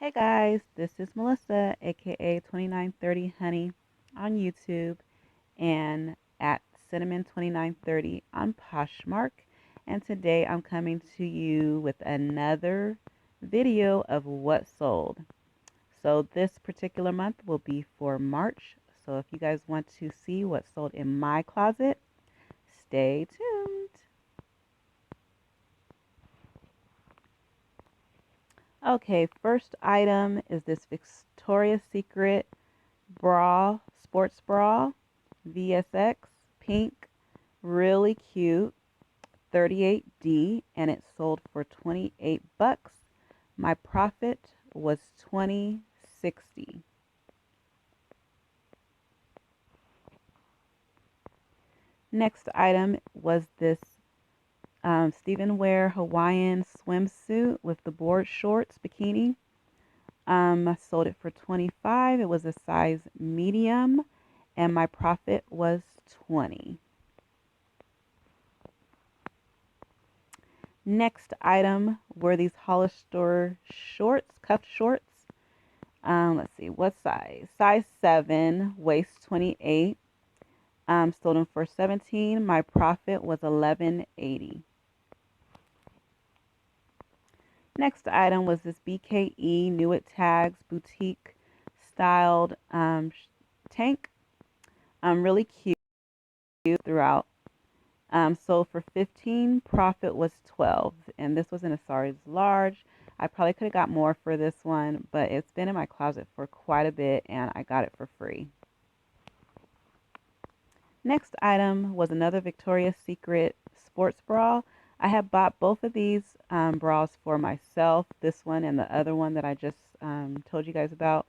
Hey guys, this is Melissa, aka 2930 Honey on YouTube and at Cinnamon 2930 on Poshmark. And today I'm coming to you with another video of what sold. So this particular month will be for March. So if you guys want to see what sold in my closet, stay tuned. Okay, first item is this Victoria's Secret bra, sports bra, VSX, pink, really cute, 38D, and it sold for 28 bucks. My profit was 20.60. Next item was this Stephen Ware Hawaiian swimsuit with the board shorts bikini. I sold it for 25. It was a size medium, and my profit was 20. Next item were these Hollister shorts, cuff shorts. Let's see, what size? Size 7, waist 28. Sold them for 17. My profit was 11.80. Next item was this BKE New It Tags boutique styled tank. Really cute throughout. Sold for 15, profit was 12, and this was in a size large. I probably could have got more for this one, but it's been in my closet for quite a bit, and I got it for free. Next item was another Victoria's Secret sports bra. I had bought both of these bras for myself, this one and the other one that I just told you guys about.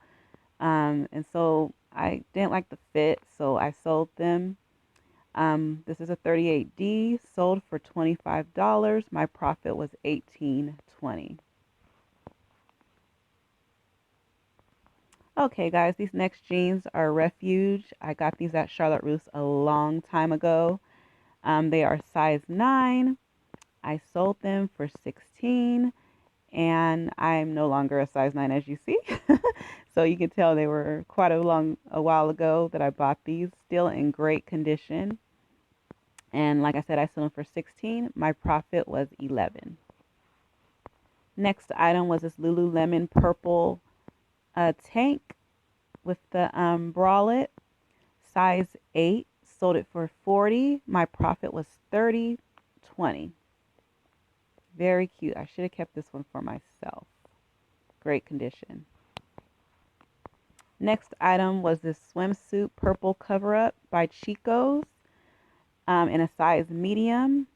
And so I didn't like the fit, so I sold them. This is a 38D, sold for $25. My profit was $18.20. Okay, guys, these next jeans are Refuge. I got these at Charlotte Russe a long time ago. They are size 9. I sold them for 16, and I'm no longer a size 9, as you see. So you can tell they were quite a while ago that I bought these. Still in great condition. And like I said, I sold them for 16. My profit was 11. Next item was this Lululemon purple tank with the bralette, size 8. Sold it for 40. My profit was 30.20. Very cute. I should have kept this one for myself. Great condition. Next item was this swimsuit purple cover up by Chico's in a size medium.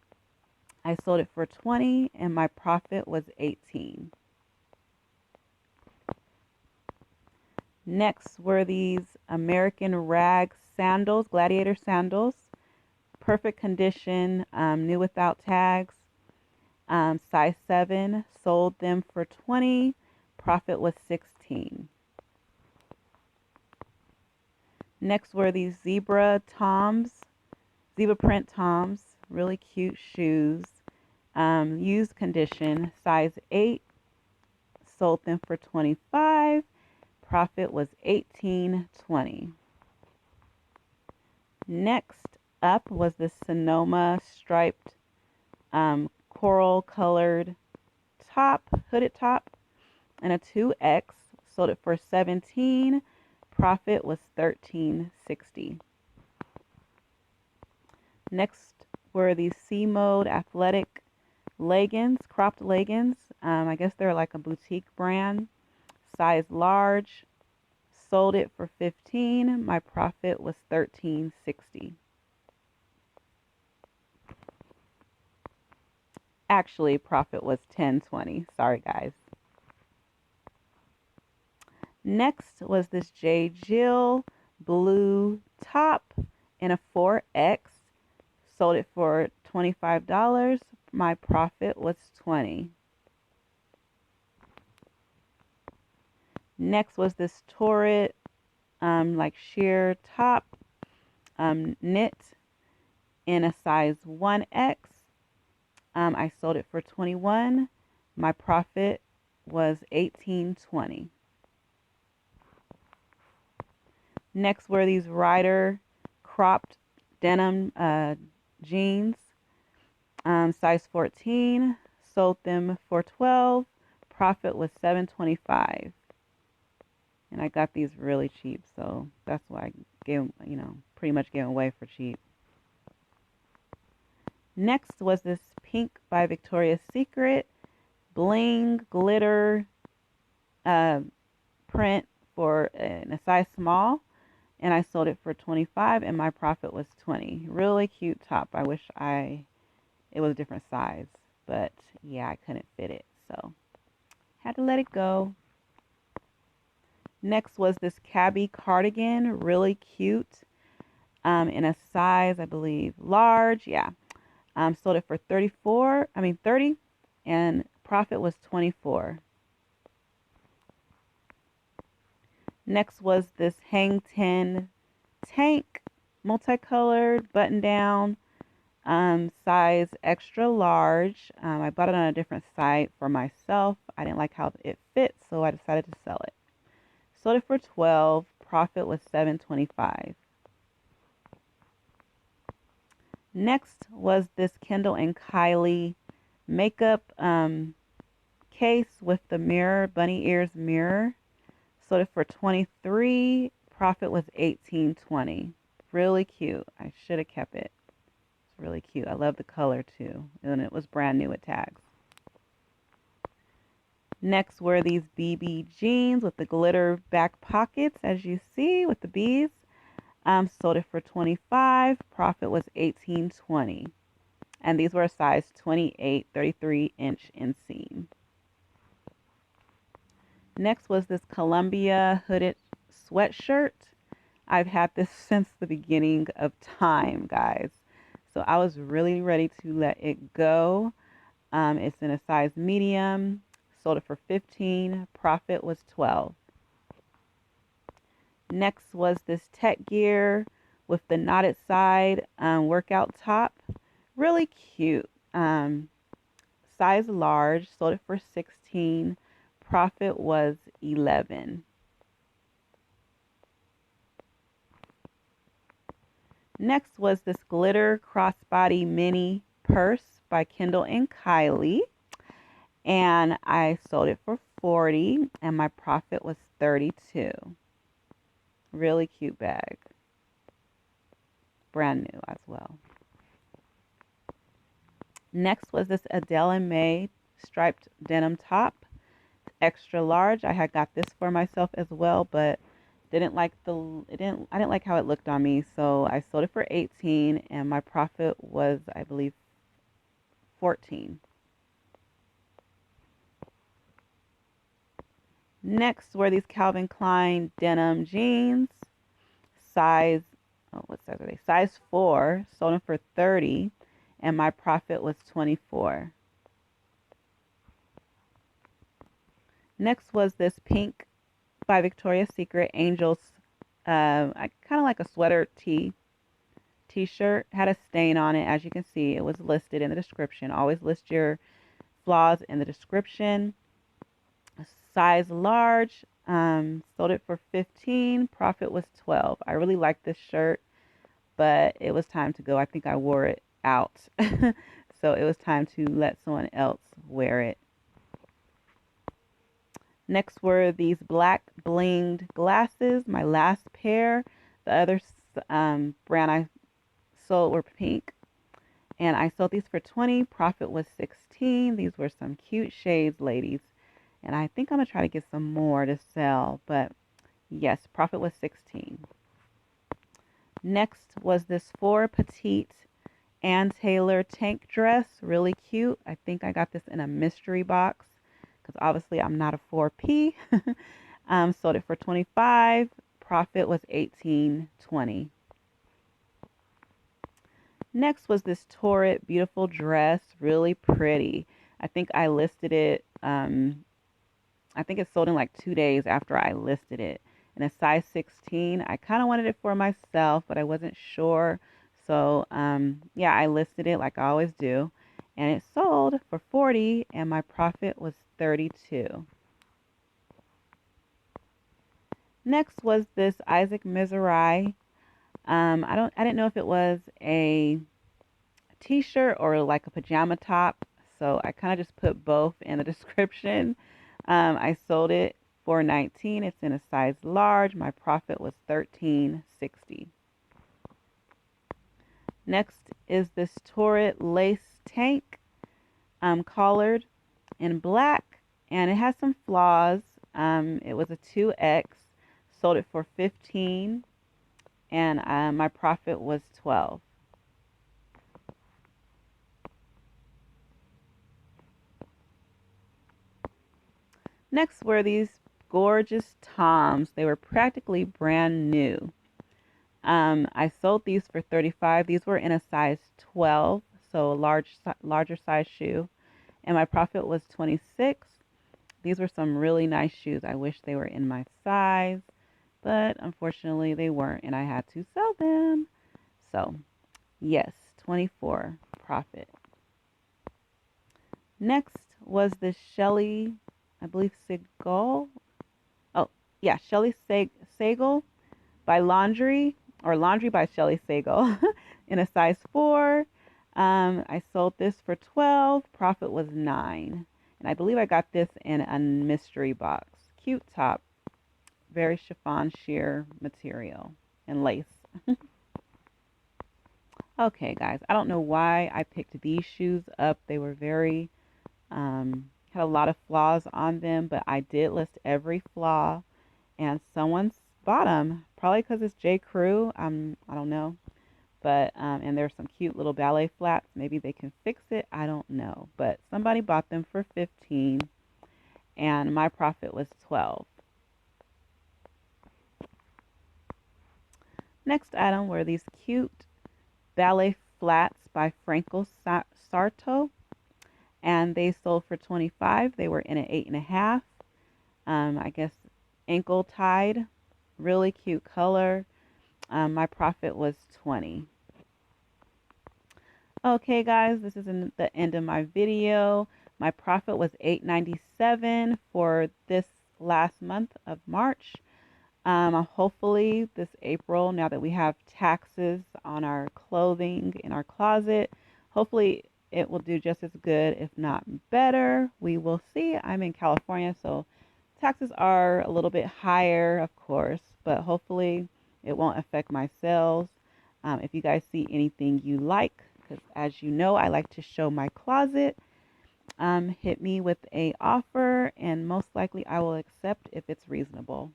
I sold it for 20 and my profit was 18. Next were these American Rag sandals, gladiator sandals, perfect condition, new without tags, size 7, sold them for 20, profit was 16. Next were these zebra print Toms, really cute shoes, used condition, size 8, sold them for 25, profit was 18.20. Next up was the Sonoma striped coral colored top, hooded top, and a 2X. Sold it for 17. Profit was 13.60. Next were these C Mode athletic leggings, cropped leggings. I guess they're like a boutique brand, size large. Sold it for 15. My profit was 13.60. Actually, profit was 10.20. Sorry, guys. Next was this J. Jill blue top in a 4X. Sold it for $25. My profit was 20. Next was this Torrid like sheer top knit in a size 1X. I sold it for 21. My profit was $18.20. Next were these Rider cropped denim jeans, size 14. Sold them for 12. Profit was $7.25. And I got these really cheap, so that's why I gave, pretty much gave them away for cheap. Next was this pink by Victoria's Secret bling glitter print in a size small, and I sold it for 25, and my profit was 20. Really cute top. I wish it was a different size, but yeah, I couldn't fit it, so had to let it go. Next was this cabbie cardigan, really cute, in a size, I believe, large. Yeah, sold it for 30, and profit was 24. Next was this Hang 10 tank, multicolored, button down, size extra large. I bought it on a different site for myself. I didn't like how it fits, so I decided to sell it. Sold it for 12. Profit was $7.25. Next was this Kendall and Kylie makeup case with the mirror, bunny ears mirror. Sold it for 23. Profit was $18.20. Really cute. I should have kept it. It's really cute. I love the color too. And it was brand new with tags. Next were these BB jeans with the glitter back pockets, as you see, with the beads. Sold it for 25. Profit was $18.20. And these were a size 28, 33-inch inseam. Next was this Columbia hooded sweatshirt. I've had this since the beginning of time, guys. So I was really ready to let it go. It's in a size medium. Sold it for 15. Profit was 12. Next was this Tech Gear with the knotted side workout top. Really cute. Size large. Sold it for 16. Profit was 11. Next was this glitter crossbody mini purse by Kendall and Kylie. And I sold it for 40, and my profit was 32. Really cute bag. Brand new as well. Next was this Adele and May striped denim top. Extra large. I had got this for myself as well, but I didn't like how it looked on me, so I sold it for 18, and my profit was, I believe, 14. Next were these Calvin Klein denim jeans, size, what size are they? Size 4, sold them for 30, and my profit was 24. Next was this pink by Victoria's Secret Angels, I kind of like a sweater t-shirt. Had a stain on it, as you can see. It was listed in the description. Always list your flaws in the description. Size large. Sold it for 15. Profit was 12. I really like this shirt, but it was time to go. I think I wore it out. So it was time to let someone else wear it. Next were these black blinged glasses, my last pair. The other brand I sold were pink. And I sold these for 20. Profit was 16. These were some cute shades, ladies. And I think I'm going to try to get some more to sell. But yes, profit was 16. Next was this 4 Petite Ann Taylor tank dress. Really cute. I think I got this in a mystery box, because obviously I'm not a 4P. Sold it for 25. Profit was 18.20. Next was this Torrid beautiful dress, really pretty. I think I listed it. I think it sold in like 2 days after I listed it. In a size 16. I kind of wanted it for myself, but I wasn't sure. So yeah, I listed it like I always do, and it sold for 40, and my profit was 32. Next was this Isaac Mizrahi. I didn't know if it was a t-shirt or like a pajama top, so I kind of just put both in the description. I sold it for 19. It's in a size large. My profit was 13.60. Next is this Torrid lace tank, collared in black, and it has some flaws. It was a 2X. Sold it for 15, and my profit was 12. Next were these gorgeous Toms. They were practically brand new. I sold these for 35. These were in a size 12, so a larger size shoe, and my profit was 26. These were some really nice shoes. I wish they were in my size, but unfortunately they weren't, and I had to sell them. So, yes, 24 profit. Next was the Shelly, I believe Segal. Oh, yeah, Shelly Sagal by Laundry, or Laundry by Shelly Sagal, in a size 4. I sold this for 12. Profit was 9. And I believe I got this in a mystery box. Cute top. Very chiffon sheer material and lace. Okay, guys. I don't know why I picked these shoes up. They were very, had a lot of flaws on them, but I did list every flaw, and someone's bought them. Probably because it's J. Crew. I don't know. But and there's some cute little ballet flats. Maybe they can fix it. I don't know. But somebody bought them for 15, and my profit was 12. Next item were these cute ballet flats by Franco Sarto, and they sold for 25. They were in an 8.5. I guess ankle tied. Really cute color. My profit was 20. Okay, guys, this is the end of my video. My profit was $8.97 for this last month of March. Hopefully this April, now that we have taxes on our clothing in our closet, hopefully it will do just as good, if not better. We will see. I'm in California, so taxes are a little bit higher, of course, but hopefully it won't affect my sales. If you guys see anything you like, because as you know, I like to show my closet, hit me with a offer, and most likely I will accept if it's reasonable.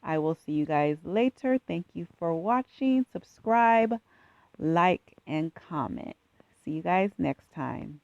I will see you guys later. Thank you for watching. Subscribe, like, and comment. See you guys next time.